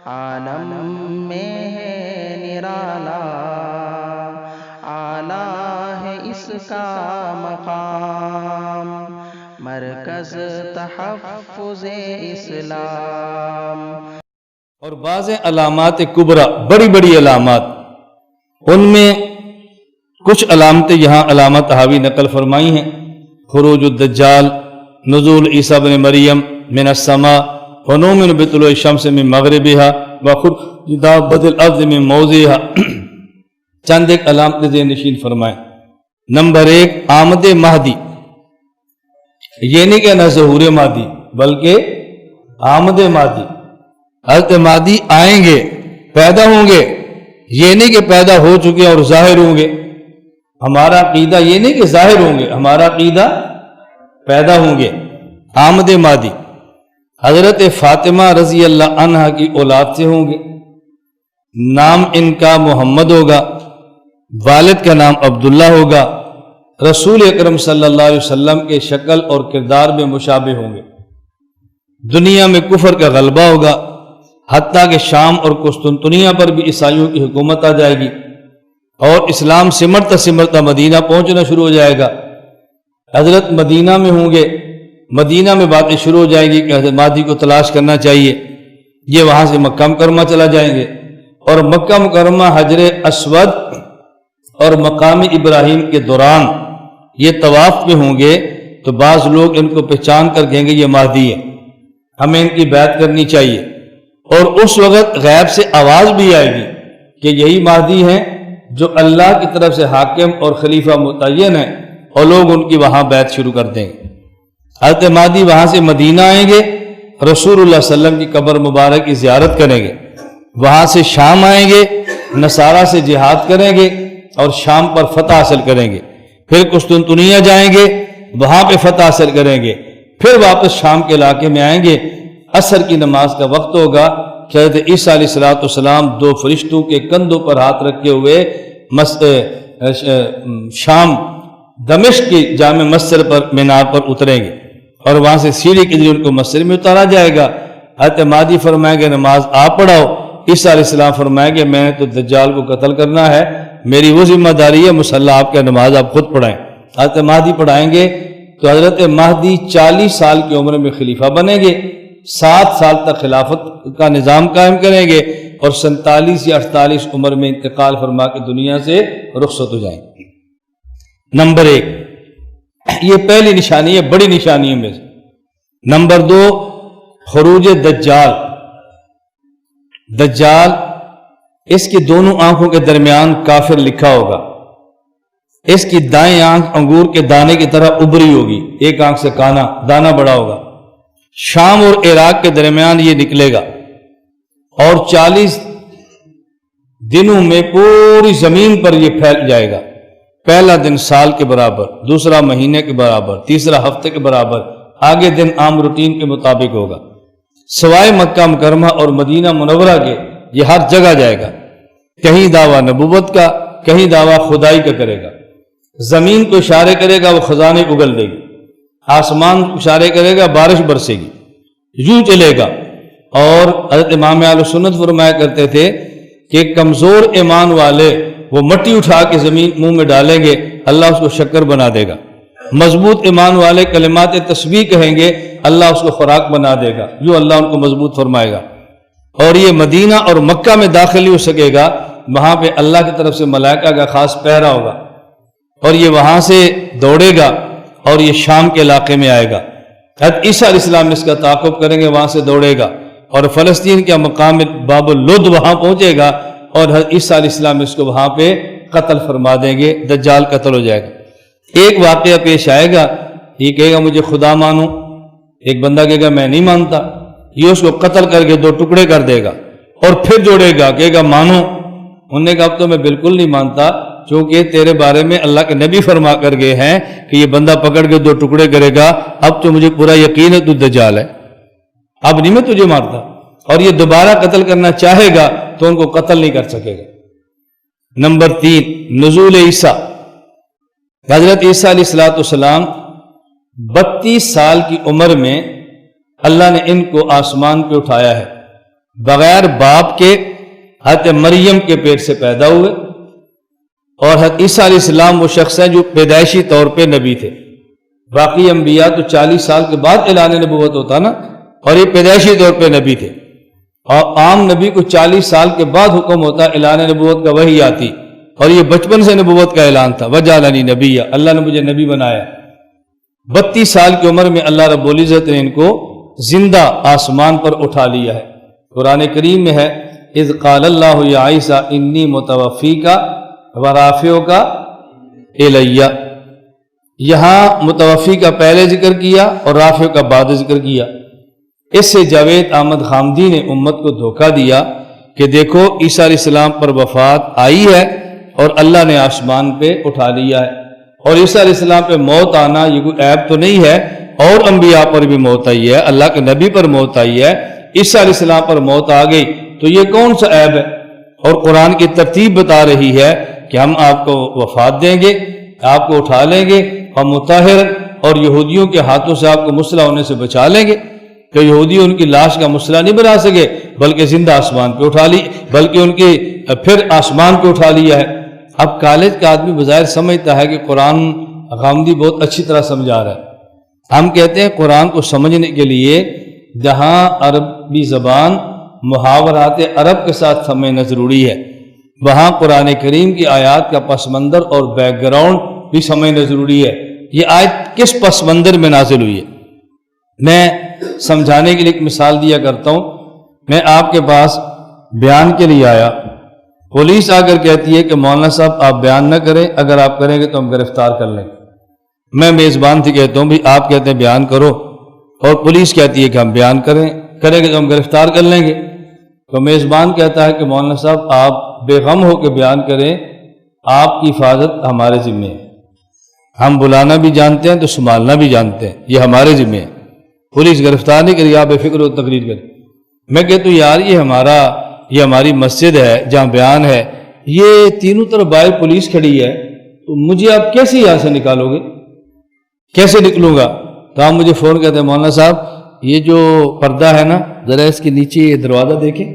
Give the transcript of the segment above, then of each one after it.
عالم میں ہے نرالا، اعلیٰ ہے اس کا مقام، مرکز تحفظ اسلام۔ اور بعض علامات کبریٰ، بڑی بڑی علامات، ان میں کچھ علامتیں یہاں علامات حاوی نقل فرمائی ہیں: خروج الدجال، نزول عیسیٰ بن مریم من السماء، ونؤمن بطلوع الشمس من مغربها وخروج دابۃ الارض من موضعها۔ چند ایک علامتیں ذہن نشین فرمائیں۔ نمبر 1، آمد مہدی۔ یہ نہیں کہنا ظہور مہدی، بلکہ آمد مہدی۔ حضرت مہدی آئیں گے، پیدا ہوں گے، یہ نہیں کہ پیدا ہو چکے اور ظاہر ہوں گے۔ ہمارا عقیدہ یہ نہیں کہ ظاہر ہوں گے، ہمارا عقیدہ پیدا ہوں گے۔ آمد مہدی حضرت فاطمہ رضی اللہ عنہا کی اولاد سے ہوں گے، نام ان کا محمد ہوگا، والد کا نام عبداللہ ہوگا، رسول اکرم صلی اللہ علیہ وسلم کے شکل اور کردار میں مشابہ ہوں گے۔ دنیا میں کفر کا غلبہ ہوگا، حتیٰ کہ شام اور قسطنطنیہ پر بھی عیسائیوں کی حکومت آ جائے گی، اور اسلام سمٹتا سمٹتا مدینہ پہنچنا شروع ہو جائے گا۔ حضرت مدینہ میں ہوں گے، مدینہ میں باتیں شروع ہو جائیں گی کہ حضرت مہدی کو تلاش کرنا چاہیے۔ یہ وہاں سے مکہ مکرمہ چلا جائیں گے، اور مکہ مکرمہ حجر اسود اور مقام ابراہیم کے دوران یہ طواف میں ہوں گے، تو بعض لوگ ان کو پہچان کر کہیں گے یہ مہدی ہے، ہمیں ان کی بیعت کرنی چاہیے۔ اور اس وقت غیب سے آواز بھی آئے گی کہ یہی مہدی ہیں جو اللہ کی طرف سے حاکم اور خلیفہ متعین ہیں، اور لوگ ان کی وہاں بیعت شروع کر دیں گے۔ حضرت مہدی وہاں سے مدینہ آئیں گے، رسول اللہ صلی اللہ علیہ وسلم کی قبر مبارک کی زیارت کریں گے، وہاں سے شام آئیں گے، نصارہ سے جہاد کریں گے اور شام پر فتح حاصل کریں گے، پھر قسطنطنیہ جائیں گے، وہاں پہ فتح حاصل کریں گے، پھر واپس شام کے علاقے میں آئیں گے۔ عصر کی نماز کا وقت ہوگا کہ حضرت عیسیٰ علیہ السلام 2 فرشتوں کے کندھوں پر ہاتھ رکھے ہوئے شام دمشق کی جامع مسجد پر مینار پر اتریں گے، اور وہاں سے سیڑھی کے ذریعے ان کو مسجد میں اتارا جائے گا۔ حضرت مہدی فرمائیں گے نماز آپ پڑھاؤ، عیسیٰ علیہ السلام فرمائیں گے میں نے تو دجال کو قتل کرنا ہے، میری وہ ذمہ داری ہے، مصلی آپ کا نماز آپ خود پڑھائیں۔ حضرت مہدی پڑھائیں گے تو حضرت مہدی 40 سال کی عمر میں خلیفہ بنیں گے، 7 سال تک خلافت کا نظام قائم کریں گے، اور 47 یا 48 عمر میں انتقال فرما کے دنیا سے رخصت ہو جائیں گے۔ نمبر 1، یہ پہلی نشانی ہے بڑی نشانیوں میں سے۔ نمبر 2، خروج دجال۔ دجال، اس کی دونوں آنکھوں کے درمیان کافر لکھا ہوگا، اس کی دائیں آنکھ انگور کے دانے کی طرح ابری ہوگی، ایک آنکھ سے دانا بڑا ہوگا۔ شام اور عراق کے درمیان یہ نکلے گا، اور 40 دنوں میں پوری زمین پر یہ پھیل جائے گا۔ پہلا دن سال کے برابر، دوسرا مہینے کے برابر، تیسرا ہفتے کے برابر، آگے دن عام روٹین کے مطابق ہوگا۔ سوائے مکہ مکرمہ اور مدینہ منورہ کے یہ ہر جگہ جائے گا، کہیں دعویٰ نبوت کا، کہیں دعویٰ خدائی کا کرے گا۔ زمین کو اشارے کرے گا، وہ خزانے اگل دے گی، آسمان کو اشارے کرے گا، بارش برسے گی، یوں چلے گا۔ اور حضرت امام اہل سنت فرمایا کرتے تھے کہ کمزور ایمان والے وہ مٹی اٹھا کے زمین منہ میں ڈالیں گے، اللہ اس کو شکر بنا دے گا۔ مضبوط ایمان والے کلمات تسبیح کہیں گے، اللہ اس کو خوراک بنا دے گا، یوں اللہ ان کو مضبوط فرمائے گا۔ اور یہ مدینہ اور مکہ میں داخل نہیں ہو سکے گا، وہاں پہ اللہ کی طرف سے ملائکہ کا خاص پہرا ہوگا، اور یہ وہاں سے دوڑے گا اور یہ شام کے علاقے میں آئے گا۔ حضرت عیسیٰ علیہ السلام اس کا تعاقب کریں گے، وہاں سے دوڑے گا، اور فلسطین کا مقام باب اللد وہاں پہنچے گا، اور حضرت عیسیٰ علیہ السلام اس کو وہاں پہ قتل فرما دیں گے، دجال قتل ہو جائے گا۔ ایک واقعہ پیش آئے گا، یہ کہے گا مجھے خدا مانو، ایک بندہ کہے گا میں نہیں مانتا، یہ اس کو قتل کر کے 2 ٹکڑے کر دے گا، اور پھر جوڑے گا، کہے گا مانو۔ انہوں نے کہا اب تو میں بالکل نہیں مانتا، چونکہ تیرے بارے میں اللہ کے نبی فرما کر گئے ہیں کہ یہ بندہ پکڑ کے 2 ٹکڑے کرے گا، اب تو مجھے پورا یقین ہے تو دجال ہے، اب نہیں میں تجھے مارتا۔ اور یہ دوبارہ قتل کرنا چاہے گا تو ان کو قتل نہیں کر سکے گا۔ نمبر 3، نزول عیسیٰ۔ حضرت عیسیٰ علیہ السلام 32 سال کی عمر میں اللہ نے ان کو آسمان پہ اٹھایا ہے، بغیر باپ کے حضرت مریم کے پیٹ سے پیدا ہوئے، اور حضرت عیسیٰ علیہ السلام وہ شخص ہیں جو پیدائشی طور پہ نبی تھے۔ باقی انبیاء تو 40 سال کے بعد اعلان نبوت ہوتا نا، اور یہ پیدائشی طور پہ نبی تھے، اور عام نبی کو 40 سال کے بعد حکم ہوتا اعلان نبوت کا، وحی آتی، اور یہ بچپن سے نبوت کا اعلان تھا، وجعلنی نبیّ، اللہ نے مجھے نبی بنایا۔ 32 سال کی عمر میں اللہ رب العزت نے ان کو زندہ آسمان پر اٹھا لیا ہے۔ قرآن کریم میں ہے اذ قال اللہ یا عیسیٰ انی متوفیک ورافعک الیہ، یہاں متوفی کا پہلے ذکر کیا اور رافع کا بعد ذکر کیا۔ اس سے جاوید احمد خامدی نے امت کو دھوکہ دیا کہ دیکھو عیسیٰ علیہ السلام پر وفات آئی ہے اور اللہ نے آسمان پہ اٹھا لیا ہے، اور عیسیٰ علیہ السلام پہ موت آنا یہ کوئی عیب تو نہیں ہے، اور انبیاء پر بھی موت آئی ہے، اللہ کے نبی پر موت آئی ہے، عیسیٰ علیہ السلام پر موت آ گئی تو یہ کون سا عیب ہے؟ اور قرآن کی ترتیب بتا رہی ہے کہ ہم آپ کو وفات دیں گے، آپ کو اٹھا لیں گے، اور مطہر اور یہودیوں کے ہاتھوں سے آپ کو مسلح ہونے سے بچا لیں گے، کہ یہودی ان کی لاش کا مسلح نہیں بنا سکے، بلکہ زندہ آسمان پہ اٹھا لی، بلکہ ان کی پھر آسمان پہ اٹھا لیا ہے۔ اب کالج کا آدمی بظاہر سمجھتا ہے کہ قرآن غامدی بہت اچھی طرح سمجھا رہا ہے۔ ہم کہتے ہیں قرآن کو سمجھنے کے لیے جہاں عربی زبان محاورات عرب کے ساتھ سمجھنا ضروری ہے، وہاں قرآن کریم کی آیات کا پس منظر اور بیک گراؤنڈ بھی سمجھنا ضروری ہے۔ یہ آیت کس پس منظر میں نازل ہوئی ہے؟ میں سمجھانے کے لیے ایک مثال دیا کرتا ہوں۔ میں آپ کے پاس بیان کے لیے آیا، پولیس آ کر کہتی ہے کہ مولانا صاحب آپ بیان نہ کریں، اگر آپ کریں گے تو ہم گرفتار کر لیں گے۔ میں میزبان سے کہتا ہوں بھی آپ کہتے ہیں بیان کرو، اور پولیس کہتی ہے کہ ہم بیان کریں گے تو ہم گرفتار کر لیں گے۔ تو میزبان کہتا ہے کہ مولانا صاحب آپ بے غم ہو کے بیان کریں، آپ کی حفاظت ہمارے ذمہ ہے، ہم بلانا بھی جانتے ہیں تو سنبھالنا بھی جانتے ہیں، یہ ہمارے ذمہ ہے، پولیس گرفتار نہیں کری، آپ بے فکر ہو تقریر کریں۔ میں کہتا ہوں یار یہ ہماری مسجد ہے جہاں بیان ہے، یہ تینوں طرف باہر پولیس کھڑی ہے، تو مجھے آپ کیسے یہاں سے نکالو گے؟ کیسے نکلوں گا؟ تو آپ مجھے فون کہتے ہیں مولانا صاحب یہ جو پردہ ہے نا، ذرا اس کے نیچے یہ دروازہ دیکھیں،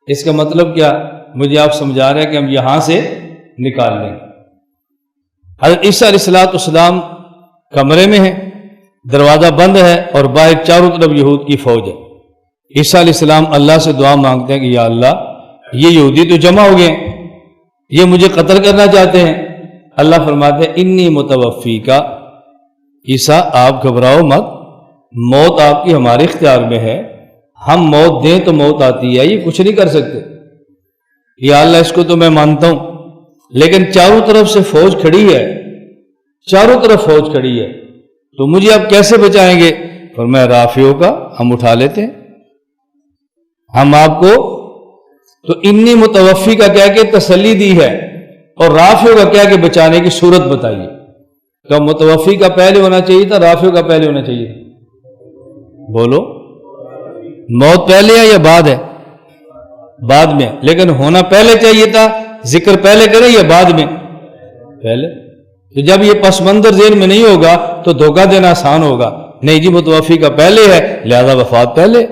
اس کا مطلب کیا؟ مجھے آپ سمجھا رہے ہیں کہ ہم یہاں سے نکال لیں گے۔ حضرت عیسیٰ علیہ السلام کمرے میں ہیں، دروازہ بند ہے، اور باہر چاروں طرف یہود کی فوج ہے۔ عیسیٰ علیہ السلام اللہ سے دعا مانگتے ہیں کہ یا اللہ یہ یہودی تو جمع ہو گئے ہیں، یہ مجھے قتل کرنا چاہتے ہیں۔ اللہ فرماتے ہیں انی متوفیک، عیسیٰ آپ گھبراؤ مت، موت آپ کی ہمارے اختیار میں ہے، ہم موت دیں تو موت آتی ہے، یہ کچھ نہیں کر سکتے۔ یا اللہ اس کو تو میں مانتا ہوں، لیکن چاروں طرف سے فوج کھڑی ہے، چاروں طرف فوج کھڑی ہے، تو مجھے آپ کیسے بچائیں گے؟ فرمایا رافعوں کا ہم اٹھا لیتے ہیں، ہم آپ کو تو انی متوفی کا کہہ کے تسلی دی ہے، اور رافعوں کا کہہ کے بچانے کی صورت بتائیے۔ تو متوفی کا پہلے ہونا چاہیے تھا، رافعوں کا پہلے ہونا چاہیے تھا؟ بولو، موت پہلے ہے یا بعد ہے؟ بعد میں، لیکن ہونا پہلے چاہیے تھا، ذکر پہلے کریں یا بعد میں؟ پہلے۔ تو جب یہ پس منظر ذہن میں نہیں ہوگا تو دھوکہ دینا آسان ہوگا، نہیں جی متوفی کا پہلے ہے لہذا وفات پہلے۔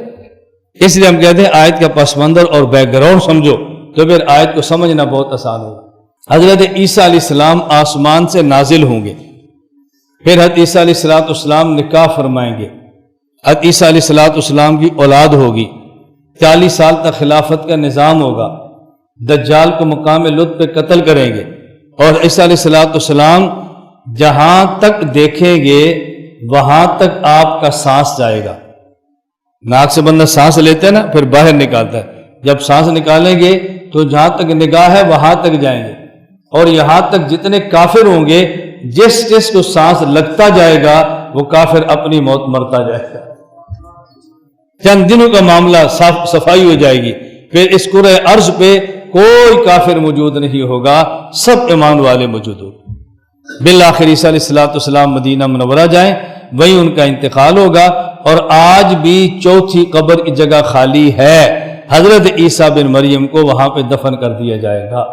اس لیے ہم کہتے ہیں آیت کا پس منظر اور بیک گراؤنڈ سمجھو تو پھر آیت کو سمجھنا بہت آسان ہوگا۔ حضرت عیسیٰ علیہ السلام آسمان سے نازل ہوں گے، پھر حضرت عیسیٰ علیہ السلام نکاح فرمائیں گے، حضرت عیسیٰ علیہ السلام کی اولاد ہوگی، 40 سال تک خلافت کا نظام ہوگا، دجال کو مقام لطف پہ قتل کریں گے، اور عیسیٰ علیہ السلام جہاں تک دیکھیں گے وہاں تک آپ کا سانس جائے گا۔ ناک سے بندہ سانس لیتے ہیں نا، پھر باہر نکالتا ہے، جب سانس نکالیں گے تو جہاں تک نگاہ ہے وہاں تک جائیں گے، اور یہاں تک جتنے کافر ہوں گے جس کو سانس لگتا جائے گا وہ کافر اپنی موت مرتا جائے گا۔ چند دنوں کا معاملہ صفائی ہو جائے گی، پھر اس کرۂ ارض پہ کوئی کافر موجود نہیں ہوگا، سب ایمان والے موجود ہوں۔ بالآخر عیسیٰ علیہ السلام مدینہ منورہ جائیں، وہیں ان کا انتقال ہوگا، اور آج بھی چوتھی قبر کی جگہ خالی ہے، حضرت عیسیٰ بن مریم کو وہاں پہ دفن کر دیا جائے گا،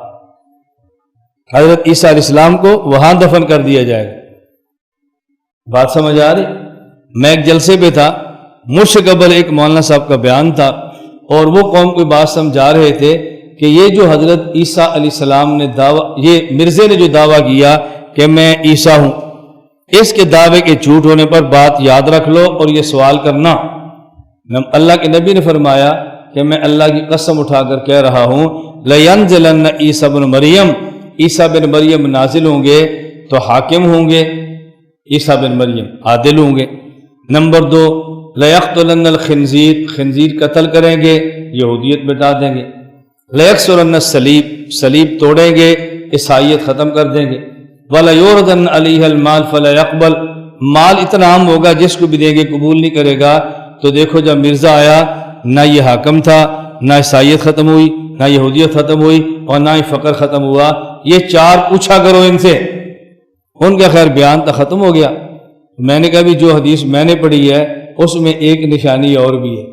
حضرت عیسیٰ علیہ السلام کو وہاں دفن کر دیا جائے گا۔ بات سمجھ آ رہی؟ میں ایک جلسے پہ تھا، مجھ سے قبل ایک مولانا صاحب کا بیان تھا، اور وہ قوم کو بات سمجھا رہے تھے کہ یہ جو حضرت عیسیٰ علیہ السلام نے یہ مرزے نے جو دعویٰ کیا کہ میں عیسیٰ ہوں، اس کے دعوے کے جھوٹ ہونے پر بات یاد رکھ لو اور یہ سوال کرنا۔ اللہ کے نبی نے فرمایا کہ میں اللہ کی قسم اٹھا کر کہہ رہا ہوں لَيَنزِلَنَّ عِيسَىٰ بن مریم، عیسیٰ بن مریم نازل ہوں گے تو حاکم ہوں گے، عیسیٰ بن مریم عادل ہوں گے۔ نمبر 2 لَيَقْتُلَنَّ الْخِنْزِيرَ، خنزیر قتل کریں گے، یہودیت مٹا دیں گے۔ لَيَكْسُرَنَّ الصَّلِيبَ، صلیب توڑیں گے، عیسائیت ختم کر دیں گے۔ وَلَيُورَدَنَّ عَلَيْهَا الْمَالَ فَلَا يَقْبَلْ، مال اتنا عام ہوگا جس کو بھی دیں گے قبول نہیں کرے گا۔ تو دیکھو جب مرزا آیا نہ یہ حاکم تھا، نہ عیسائیت ختم ہوئی، نہ یہودیت ختم ہوئی، اور نہ ہی فقر ختم ہوا۔ یہ 4 پوچھا کرو ان سے، ان کا خیر بیان تو ختم ہو گیا۔ میں نے کہا بھی جو حدیث میں نے پڑھی ہے اس میں ایک نشانی اور بھی ہے،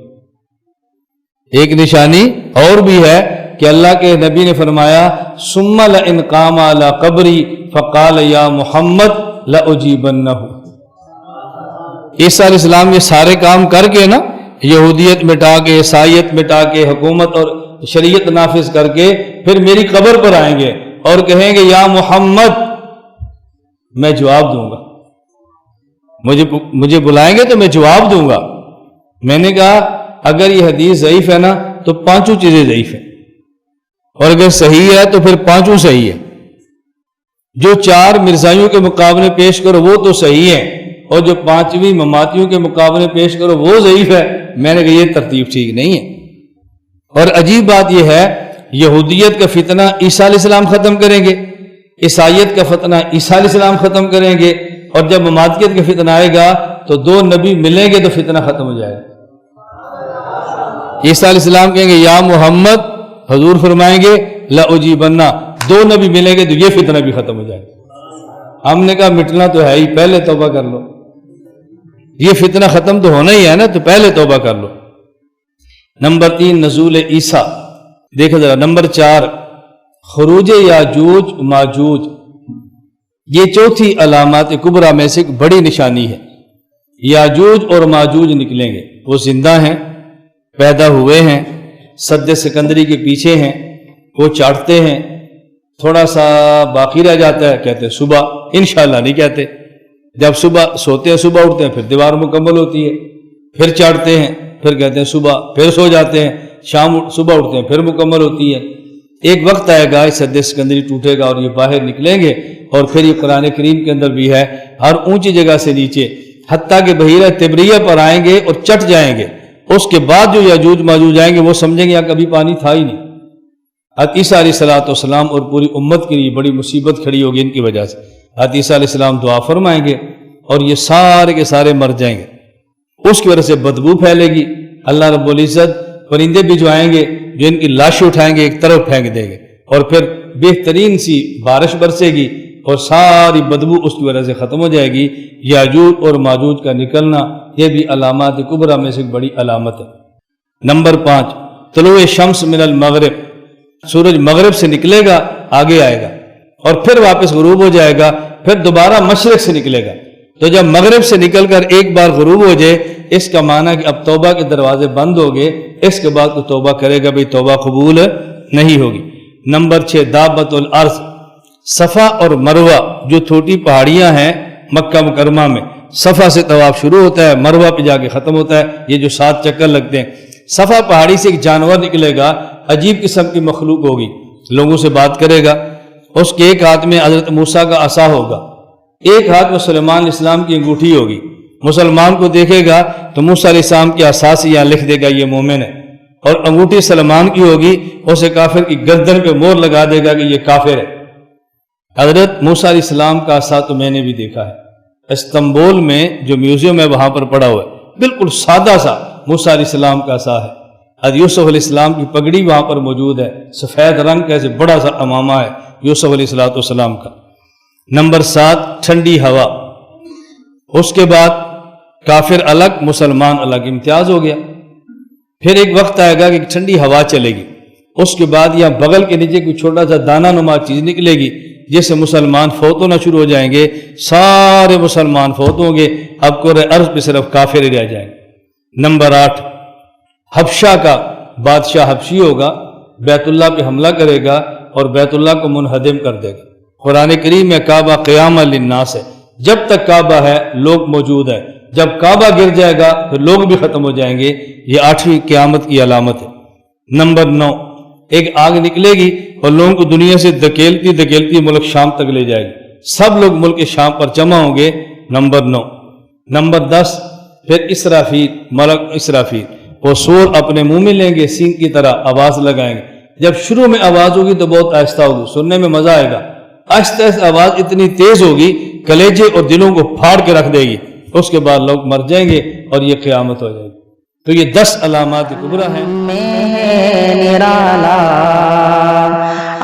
ایک نشانی اور بھی ہے کہ اللہ کے نبی نے فرمایا ثم لئن قام علی قبری فقال یا محمد لأجیبنہ۔ عیسیٰ علیہ السلام یہ سارے کام کر کے نا، یہودیت مٹا کے، عیسائیت مٹا کے، حکومت اور شریعت نافذ کر کے، پھر میری قبر پر آئیں گے اور کہیں گے یا محمد، میں جواب دوں گا، مجھے بلائیں گے تو میں جواب دوں گا۔ میں نے کہا اگر یہ حدیث ضعیف ہے نا تو 5 چیزیں ضعیف ہیں، اور اگر صحیح ہے تو پھر 5 صحیح ہے۔ جو 4 مرزائیوں کے مقابلے پیش کرو وہ تو صحیح ہے، اور جو 5ویں مماتیوں کے مقابلے پیش کرو وہ ضعیف ہے۔ میں نے کہا یہ ترتیب ٹھیک نہیں ہے۔ اور عجیب بات یہ ہے یہودیت کا فتنہ عیسیٰ علیہ السلام ختم کریں گے، عیسائیت کا فتنہ عیسیٰ علیہ السلام ختم کریں گے، اور جب مماتیت کا فتنہ آئے گا تو 2 نبی ملیں گے تو فتنہ ختم ہو جائے گا۔ عیسیٰ علیہ السلام کہیں گے یا محمد، حضور فرمائیں گے لأجیبنہ، 2 نبی ملیں گے تو یہ فتنہ بھی ختم ہو جائے گا۔ ہم نے کہا مٹنا تو ہے ہی، پہلے توبہ کر لو، یہ فتنہ ختم تو ہونا ہی ہے نا، تو پہلے توبہ کر لو۔ نمبر 3 نزول عیسیٰ، دیکھو ذرا۔ نمبر 4 خروج یاجوج ماجوج، یہ 4تھی علامات کبریٰ میں سے ایک بڑی نشانی ہے۔ یاجوج اور ماجوج نکلیں گے، وہ زندہ ہیں، پیدا ہوئے ہیں، سد سکندری کے پیچھے ہیں، وہ چاٹتے ہیں، تھوڑا سا باقی رہ جاتا ہے، کہتے ہیں صبح، انشاءاللہ نہیں کہتے۔ جب صبح سوتے ہیں، صبح اٹھتے ہیں، پھر دیوار مکمل ہوتی ہے، پھر چاٹتے ہیں، پھر کہتے ہیں صبح، پھر سو جاتے ہیں، شام صبح اٹھتے ہیں، پھر مکمل ہوتی ہے۔ ایک وقت آئے گا سد سکندری ٹوٹے گا اور یہ باہر نکلیں گے، اور پھر یہ قرآن کریم کے اندر بھی ہے، ہر اونچی جگہ سے نیچے حتیٰ کہ بحیرہ تبریہ پر آئیں گے اور چٹ جائیں گے۔ اس کے بعد جو یاجوج ماجوج آئیں گے وہ سمجھیں گے یہاں کبھی پانی تھا ہی نہیں۔ عیسیٰ علیہ السلام اور پوری امت کے لیے بڑی مصیبت کھڑی ہوگی ان کی وجہ سے۔ عیسیٰ علیہ السلام دعا فرمائیں گے اور یہ سارے کے سارے مر جائیں گے، اس کی وجہ سے بدبو پھیلے گی۔ اللہ رب العزت پرندے بھی جو آئیں گے جو ان کی لاشیں اٹھائیں گے ایک طرف پھینک دیں گے، اور پھر بہترین سی بارش برسے گی اور ساری بدبو اس کی وجہ سے ختم ہو جائے گی۔ یاجوج اور ماجوج کا نکلنا یہ بھی علامات کبریٰ میں سے ایک بڑی علامت ہے۔ نمبر 5 طلوع شمس من المغرب، سورج مغرب سے نکلے گا، آگے آئے گا، اور پھر واپس غروب ہو جائے گا، پھر دوبارہ مشرق سے نکلے گا۔ تو جب مغرب سے نکل کر ایک بار غروب ہو جائے، اس کا معنی کہ اب توبہ کے دروازے بند ہو گئے، اس کے بعد تو توبہ کرے گا بھی توبہ قبول نہیں ہوگی۔ نمبر 6 دابت الارض، صفا اور مروہ جو چھوٹی پہاڑیاں ہیں مکہ مکرمہ میں، صفا سے طواف شروع ہوتا ہے، مروہ پہ جا کے ختم ہوتا ہے، یہ جو 7 چکر لگتے ہیں۔ صفا پہاڑی سے ایک جانور نکلے گا، عجیب قسم کی مخلوق ہوگی، لوگوں سے بات کرے گا، اس کے ایک ہاتھ میں حضرت موسیٰ کا عصا ہوگا، ایک ہاتھ میں سلیمان علیہ السلام کی انگوٹھی ہوگی۔ مسلمان کو دیکھے گا تو موسیٰ علیہ السلام کے عصا سے یہاں لکھ دے گا یہ مومن ہے، اور انگوٹھی سلمان کی ہوگی، اسے کافر کی گردن پہ مور لگا دے گا کہ یہ کافر ہے۔ حضرت موسیٰ علیہ السلام کا عصا تو میں نے بھی دیکھا ہے، استنبول میں جو میوزیم ہے وہاں پر پڑا ہوا ہے، بالکل سادہ سا موسیٰ علیہ السلام کا عصا ہے۔ حضرت یوسف علیہ السلام کی پگڑی وہاں پر موجود ہے، سفید رنگ کا ایسے بڑا سا امامہ ہے یوسف علیہ السلام کا۔ نمبر 7 ٹھنڈی ہوا، اس کے بعد کافر الگ مسلمان الگ، امتیاز ہو گیا۔ پھر ایک وقت آئے گا کہ ٹھنڈی ہوا چلے گی، اس کے بعد یہاں بغل کے نیچے کوئی چھوٹا سا دانہ نما چیز نکلے گی جس سے مسلمان فوت ہونا شروع ہو جائیں گے، سارے مسلمان فوت ہوں گے، اب کرۂ ارض پہ صرف کافر ہی رہ جائیں گے۔ نمبر 8 حبشہ کا بادشاہ حبشی ہوگا، بیت اللہ پہ حملہ کرے گا اور بیت اللہ کو منہدم کر دے گا۔ قرآن کریم میں کعبہ قیام للناس ہے، جب تک کعبہ ہے لوگ موجود ہیں، جب کعبہ گر جائے گا تو لوگ بھی ختم ہو جائیں گے۔ یہ 8ویں قیامت کی علامت ہے۔ نمبر 9، ایک آگ نکلے گی اور لوگوں کو دنیا سے دھکیلتی دھکیلتی ملک شام تک لے جائے گی، سب لوگ ملک شام پر جمع ہوں گے۔ نمبر 9۔ نمبر 10، پھر اسرافیل، ملک اسرافیل وہ سور اپنے منہ میں لیں گے، سینگ کی طرح آواز لگائیں گے۔ جب شروع میں آواز ہوگی تو بہت آہستہ ہوگی، سننے میں مزہ آئے گا۔ آہستہ آہستہ آواز اتنی تیز ہوگی کلیجے اور دلوں کو پھاڑ کے رکھ دے گی، اس کے بعد لوگ مر جائیں گے اور یہ قیامت ہو جائے گی۔ تو یہ 10 علامات کبریٰ ہیں۔ نرالا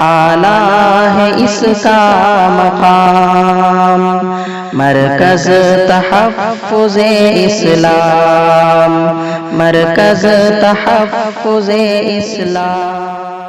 اعلیٰ ہے اس کا مقام، مرکز تحفظ اسلام، مرکز تحفظ اسلام۔